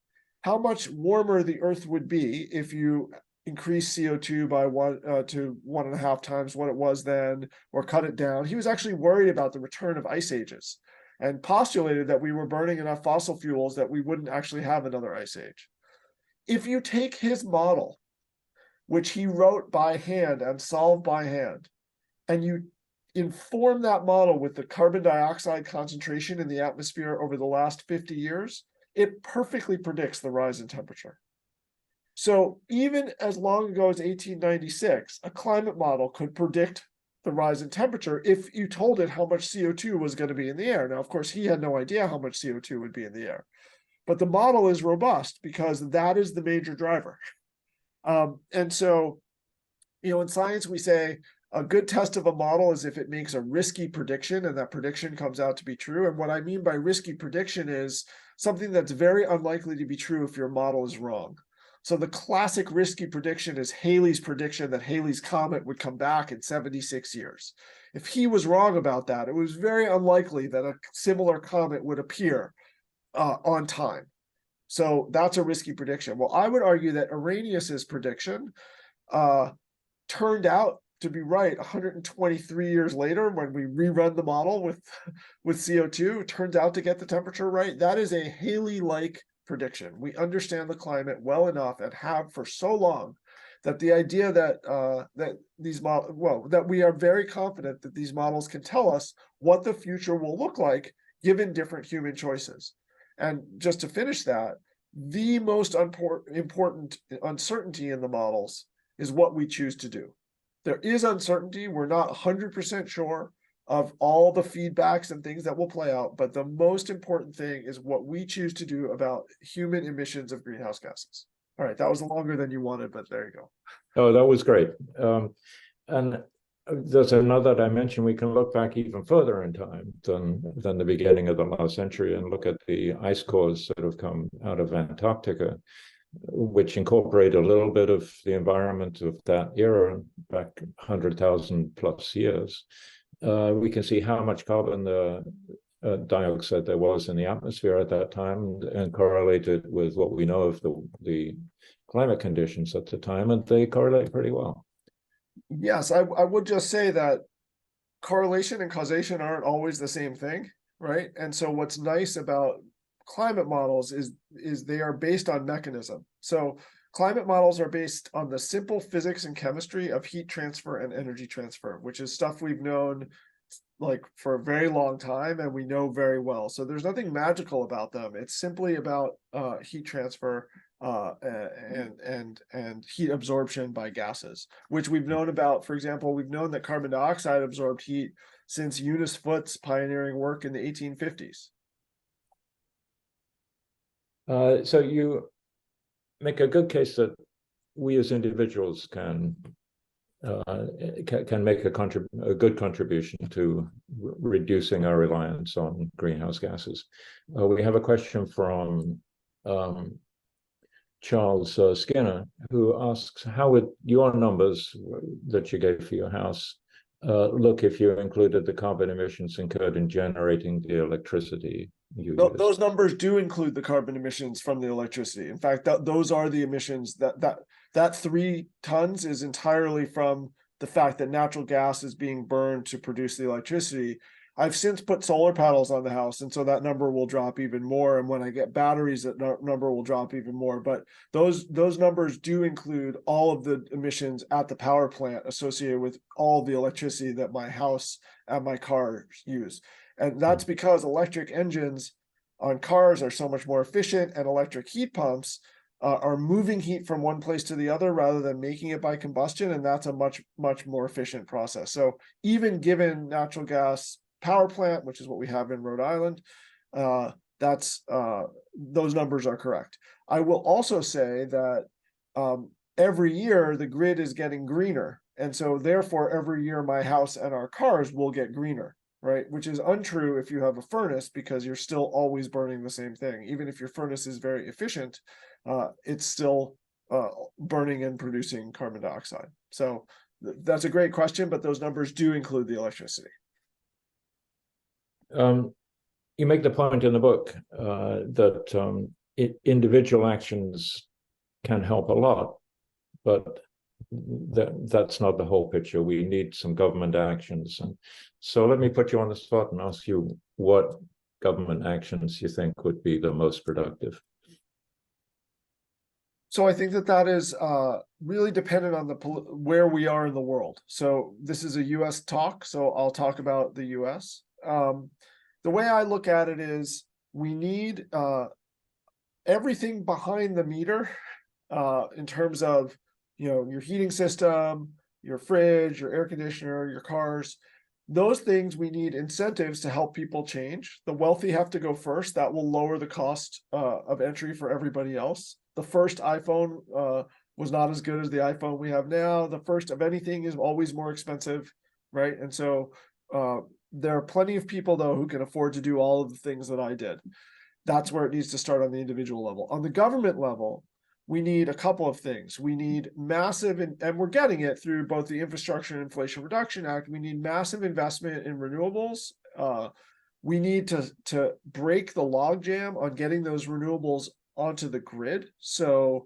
how much warmer the Earth would be if you increase CO2 by 1 to 1.5 times what it was then, or cut it down. He was actually worried about the return of ice ages, and postulated that we were burning enough fossil fuels that we wouldn't actually have another ice age. If you take his model, which he wrote by hand and solved by hand, and you inform that model with the carbon dioxide concentration in the atmosphere over the last 50 years, it perfectly predicts the rise in temperature. So even as long ago as 1896, a climate model could predict the rise in temperature if you told it how much CO2 was going to be in the air. Now, of course, he had no idea how much CO2 would be in the air, but the model is robust because that is the major driver. And so, in science, we say a good test of a model is if it makes a risky prediction and that prediction comes out to be true. And what I mean by risky prediction is something that's very unlikely to be true if your model is wrong. So the classic risky prediction is Halley's prediction that Halley's comet would come back in 76 years. If he was wrong about that, it was very unlikely that a similar comet would appear on time. So that's a risky prediction. Well, I would argue that Arrhenius's prediction turned out to be right 123 years later when we rerun the model with CO2. Turns out to get the temperature right. That is a Halley-like prediction. We understand the climate well enough and have for so long that the idea that that we are very confident that these models can tell us what the future will look like given different human choices. And just to finish that, the most important uncertainty in the models is what we choose to do. There is uncertainty. We're not 100% sure of all the feedbacks and things that will play out, but the most important thing is what we choose to do about human emissions of greenhouse gases. All right, that was longer than you wanted, but there you go. Oh, that was great. And there's another dimension. We can look back even further in time than the beginning of the last century and look at the ice cores that have come out of Antarctica, which incorporate a little bit of the environment of that era back 100,000 plus years. We can see how much carbon dioxide there was in the atmosphere at that time and correlate it with what we know of the climate conditions at the time, and they correlate pretty well. Yes, I would just say that correlation and causation aren't always the same thing, right? And so what's nice about climate models is they are based on mechanism. So climate models are based on the simple physics and chemistry of heat transfer and energy transfer, which is stuff we've known like for a very long time and we know very well. So there's nothing magical about them. It's simply about heat transfer and heat absorption by gases, which we've known about. For example, we've known that carbon dioxide absorbed heat since Eunice Foote's pioneering work in the 1850s. So you make a good case that we as individuals can make a good contribution to reducing our reliance on greenhouse gases. We have a question from Charles Skinner, who asks, how would your numbers that you gave for your house look if you included the carbon emissions incurred in generating the electricity you use? Those numbers do include the carbon emissions from the electricity. In fact, those are the emissions that 3 tons is entirely from the fact that natural gas is being burned to produce the electricity. I've since put solar panels on the house, and so that number will drop even more. And when I get batteries, that number will drop even more. But those numbers do include all of the emissions at the power plant associated with all the electricity that my house and my cars use. And that's because electric engines on cars are so much more efficient, and electric heat pumps are moving heat from one place to the other rather than making it by combustion. And that's a much more efficient process. So even given natural gas power plant, which is what we have in Rhode Island, those numbers are correct. I will also say that every year the grid is getting greener. And so therefore every year my house and our cars will get greener, right? Which is untrue if you have a furnace, because you're still always burning the same thing. Even if your furnace is very efficient, it's still burning and producing carbon dioxide. So that's a great question, but those numbers do include the electricity. You make the point in the book that individual actions can help a lot, but that's not the whole picture. We need some government actions. And so let me put you on the spot and ask you what government actions you think would be the most productive. So I think that is really dependent on where we are in the world. So this is a US talk, so I'll talk about the US. The way I look at it is we need everything behind the meter in terms of, your heating system, your fridge, your air conditioner, your cars. Those things, we need incentives to help people change. The wealthy have to go first. That will lower the cost of entry for everybody else. The first iPhone was not as good as the iPhone we have now. The first of anything is always more expensive, right? And so there are plenty of people, though, who can afford to do all of the things that I did. That's where it needs to start on the individual level. On the government level, we need a couple of things. We need massive, and we're getting it through both the Infrastructure and Inflation Reduction Act. We need massive investment in renewables. We need to break the logjam on getting those renewables onto the grid. So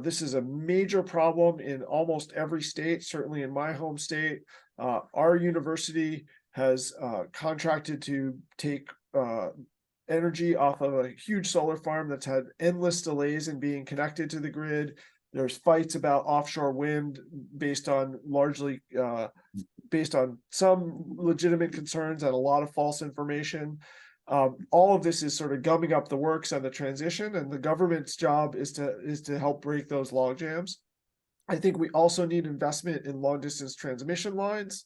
this is a major problem in almost every state, certainly in my home state. Our university has contracted to take energy off of a huge solar farm that's had endless delays in being connected to the grid. There's fights about offshore wind based on largely based on some legitimate concerns and a lot of false information. All of this is sort of gumming up the works and the transition, and the government's job is to help break those log jams. I think we also need investment in long distance transmission lines,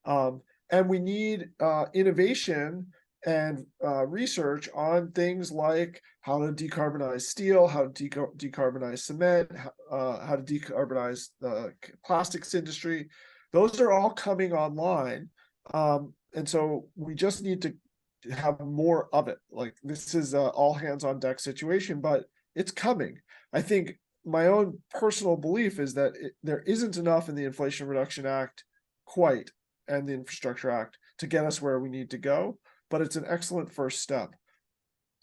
and we need innovation and research on things like how to decarbonize steel, how to decarbonize cement, how to decarbonize the plastics industry. Those are all coming online. And so we just need to have more of it. Like, this is a all hands on deck situation, but it's coming. I think my own personal belief is that there isn't enough in the Inflation Reduction Act quite, and the Infrastructure Act, to get us where we need to go, but it's an excellent first step.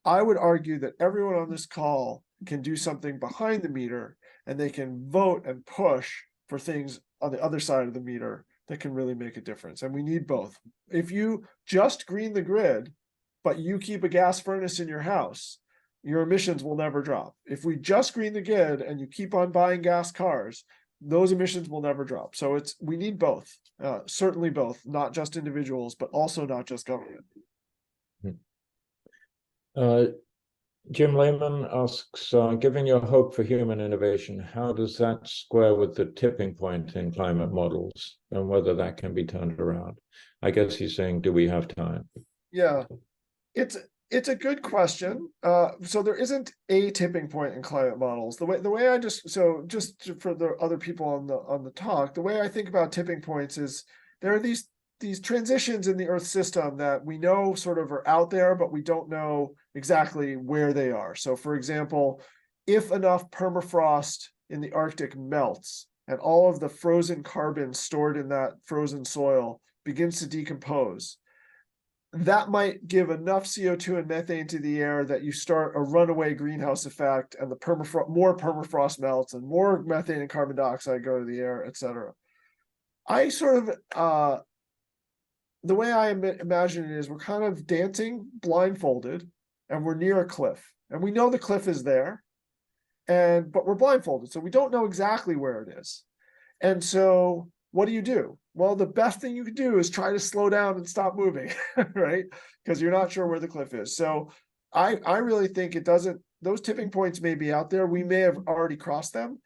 I would argue that everyone on this call can do something behind the meter, and they can vote and push for things on the other side of the meter that can really make a difference. And we need both. If you just green the grid, but you keep a gas furnace in your house, your emissions will never drop. If we just green the grid and you keep on buying gas cars, those emissions will never drop. So we need both, certainly both, not just individuals, but also not just government. Jim Lehman asks, given your hope for human innovation, how does that square with the tipping point in climate models and whether that can be turned around? I guess he's saying, do we have time? Yeah, it's a good question. So there isn't a tipping point in climate models. The way I just for the other people on the talk, the way I think about tipping points is there are these transitions in the Earth system that we know sort of are out there, but we don't know exactly where they are. So, for example, if enough permafrost in the Arctic melts and all of the frozen carbon stored in that frozen soil begins to decompose, that might give enough CO2 and methane to the air that you start a runaway greenhouse effect, and the more permafrost melts and more methane and carbon dioxide go to the air, et cetera. I sort of the way I imagine it is we're kind of dancing blindfolded, and we're near a cliff, and we know the cliff is there, but we're blindfolded, so we don't know exactly where it is. And so what do? Well, the best thing you can do is try to slow down and stop moving, right? Because you're not sure where the cliff is. So I really think those tipping points may be out there. We may have already crossed them.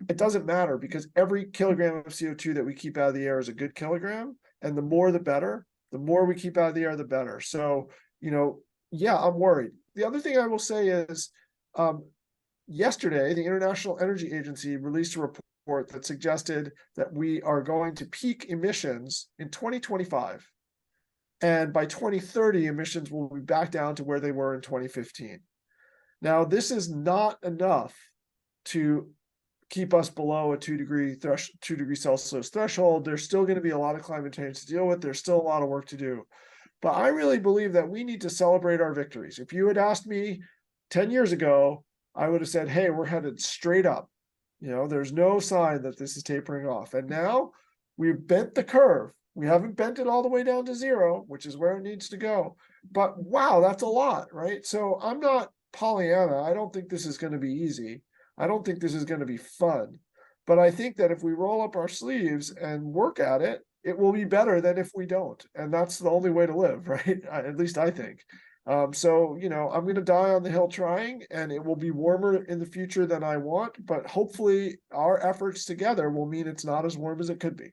It doesn't matter, because every kilogram of CO2 that we keep out of the air is a good kilogram. And the more, the better. The more we keep out of the air, the better. So, yeah, I'm worried. The other thing I will say is, yesterday, the International Energy Agency released a report that suggested that we are going to peak emissions in 2025. And by 2030, emissions will be back down to where they were in 2015. Now, this is not enough to keep us below a 2 degree Celsius threshold. There's still going to be a lot of climate change to deal with. There's still a lot of work to do. But I really believe that we need to celebrate our victories. If you had asked me 10 years ago, I would have said, hey, we're headed straight up. There's no sign that this is tapering off. And now we've bent the curve. We haven't bent it all the way down to zero, which is where it needs to go. But wow, that's a lot, right? So I'm not Pollyanna. I don't think this is going to be easy. I don't think this is going to be fun, but I think that if we roll up our sleeves and work at it, it will be better than if we don't. And that's the only way to live, right? At least I think. So, I'm going to die on the hill trying, and it will be warmer in the future than I want, but hopefully our efforts together will mean it's not as warm as it could be.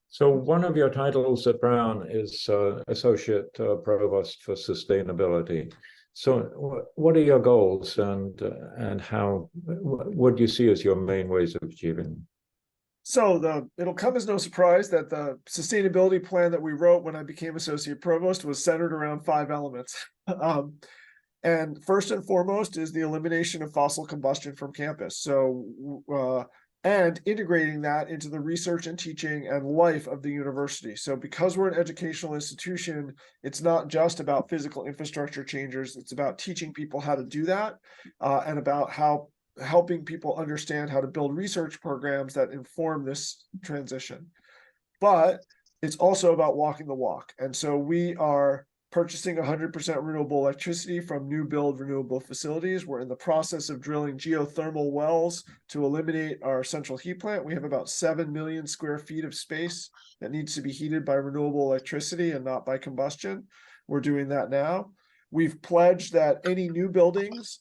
So one of your titles at Brown is Associate Provost for Sustainability. So what are your goals, and how, what do you see as your main ways of achieving them? So it'll come as no surprise that the sustainability plan that we wrote when I became associate provost was centered around 5 elements. And first and foremost is the elimination of fossil combustion from campus. So and integrating that into the research and teaching and life of the university. So because we're an educational institution, it's not just about physical infrastructure changes, it's about teaching people how to do that, and about how helping people understand how to build research programs that inform this transition. But it's also about walking the walk. And so we are purchasing 100% renewable electricity from new build renewable facilities. We're in the process of drilling geothermal wells to eliminate our central heat plant. We have about 7 million square feet of space that needs to be heated by renewable electricity and not by combustion. We're doing that now. We've pledged that any new buildings,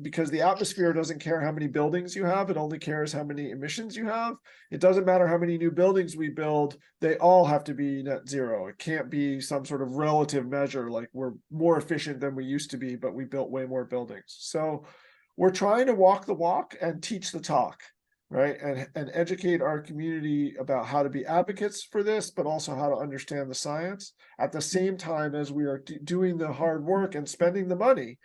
because the atmosphere doesn't care how many buildings you have, it only cares how many emissions you have. It doesn't matter how many new buildings we build, they all have to be net zero. It can't be some sort of relative measure, like we're more efficient than we used to be, but we built way more buildings. So we're trying to walk the walk and teach the talk, right? And educate our community about how to be advocates for this, but also how to understand the science at the same time as we are doing the hard work and spending the money.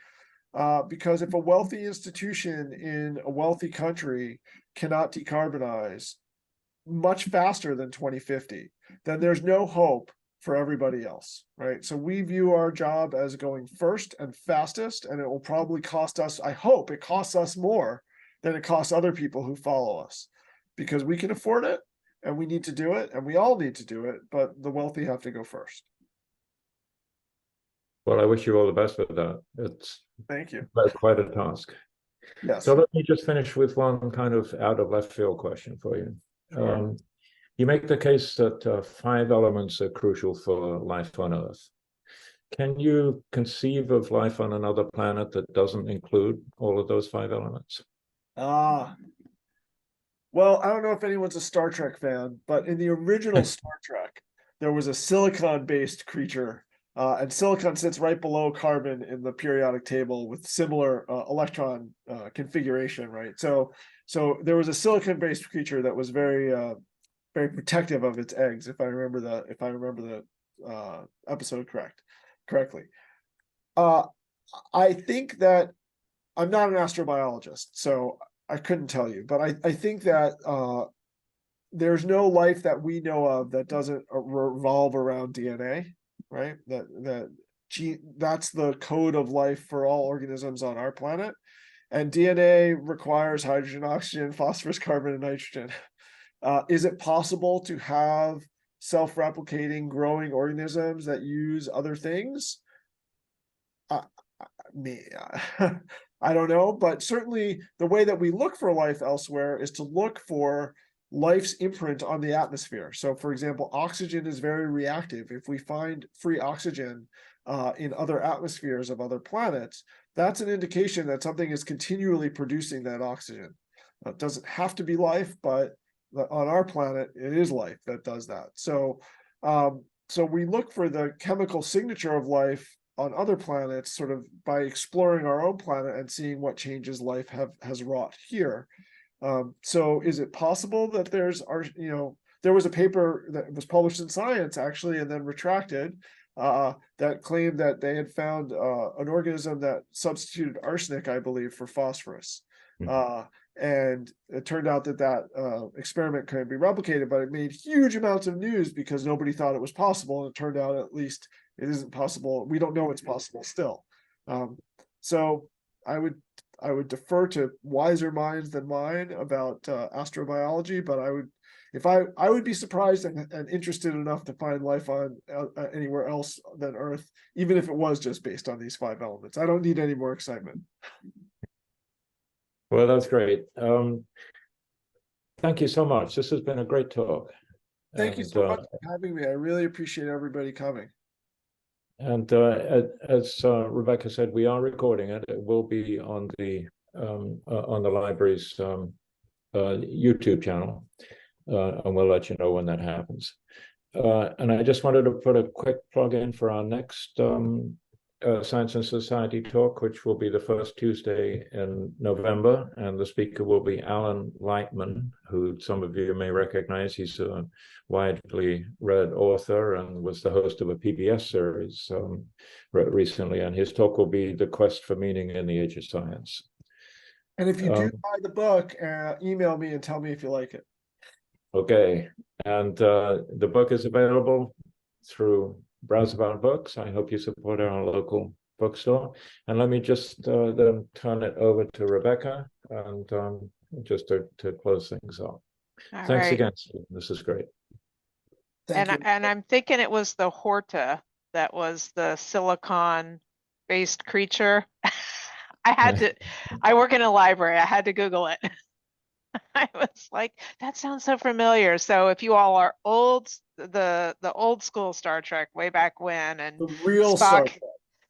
Because if a wealthy institution in a wealthy country cannot decarbonize much faster than 2050, then there's no hope for everybody else, right? So we view our job as going first and fastest, and it will probably cost us, I hope it costs us more than it costs other people who follow us, because we can afford it and we need to do it, and we all need to do it, but the wealthy have to go first. Well, I wish you all the best with that. It's Thank you. quite a task. Yes. So let me just finish with one kind of out of left field question for you. Sure. You make the case that 5 elements are crucial for life on Earth. Can you conceive of life on another planet that doesn't include all of those 5 elements? Well, I don't know if anyone's a Star Trek fan, but in the original Star Trek, there was a silicon-based creature, and silicon sits right below carbon in the periodic table with similar electron configuration, right? So there was a silicon-based creature that was very very protective of its eggs, if I remember the episode correctly. I think that I'm not an astrobiologist, so I couldn't tell you, but I think that there's no life that we know of that doesn't revolve around DNA, right? That's the code of life for all organisms on our planet. And DNA requires hydrogen, oxygen, phosphorus, carbon, and nitrogen. Is it possible to have self-replicating growing organisms that use other things? I don't know, but certainly the way that we look for life elsewhere is to look for life's imprint on the atmosphere. So for example, oxygen is very reactive. If we find free oxygen in other atmospheres of other planets, that's an indication that something is continually producing that oxygen. It doesn't have to be life, but on our planet, it is life that does that. So we look for the chemical signature of life on other planets, sort of by exploring our own planet and seeing what changes life has wrought here. So is it possible that there was a paper that was published in Science actually, and then retracted, that claimed that they had found an organism that substituted arsenic, I believe, for phosphorus. And it turned out that experiment couldn't be replicated, but it made huge amounts of news because nobody thought it was possible. And it turned out at least it isn't possible. We don't know it's possible still. So I would defer to wiser minds than mine about astrobiology, but I would be surprised and interested enough to find life on anywhere else than Earth, even if it was just based on these 5 elements. I don't need any more excitement. Well, that's great. Thank you so much. This has been a great talk. Thank you so much for having me. I really appreciate everybody coming. And as Rebecca said, we are recording it. It will be on the library's YouTube channel, and we'll let you know when that happens. And I just wanted to put a quick plug in for our next Science and Society talk, which will be the first Tuesday in November, and the speaker will be Alan Lightman, who some of you may recognize. He's a widely read author and was the host of a PBS series recently, and his talk will be The Quest for Meaning in the Age of Science. And if you do buy the book, email me and tell me if you like it. Okay, and the book is available through Browserbound Books. I hope you support our local bookstore. And let me just then turn it over to Rebecca and just to close things off. All Thanks right. again, Steve. This is great. Thank you. And I'm thinking it was the Horta that was the silicon-based creature. I work in a library. I had to Google it. I was like, that sounds so familiar. So if you all are the old school Star Trek way back when, and The real Spock, Star Trek.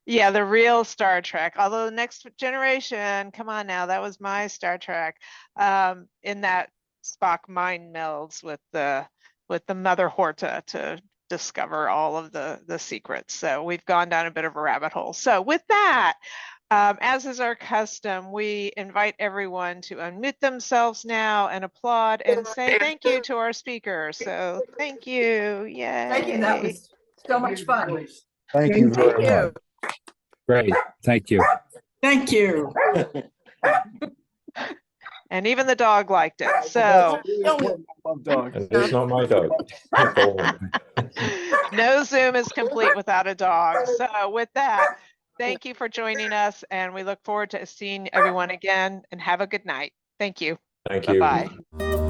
yeah, the real Star Trek. Although the Next Generation, come on now, that was my Star Trek. In that Spock mind melds with the Mother Horta to discover all of the secrets. So we've gone down a bit of a rabbit hole. So with that, as is our custom, we invite everyone to unmute themselves now and applaud and say thank you to our speakers. So thank you. Yay. Thank you. That was so much fun. Thank you very much. Great. Thank you. Thank you. And even the dog liked it. So Really important. I love dogs. And it's not my dog. no Zoom is complete without a dog. So with that, thank you for joining us, and we look forward to seeing everyone again, and have a good night. Thank you. Thank you. Bye-bye.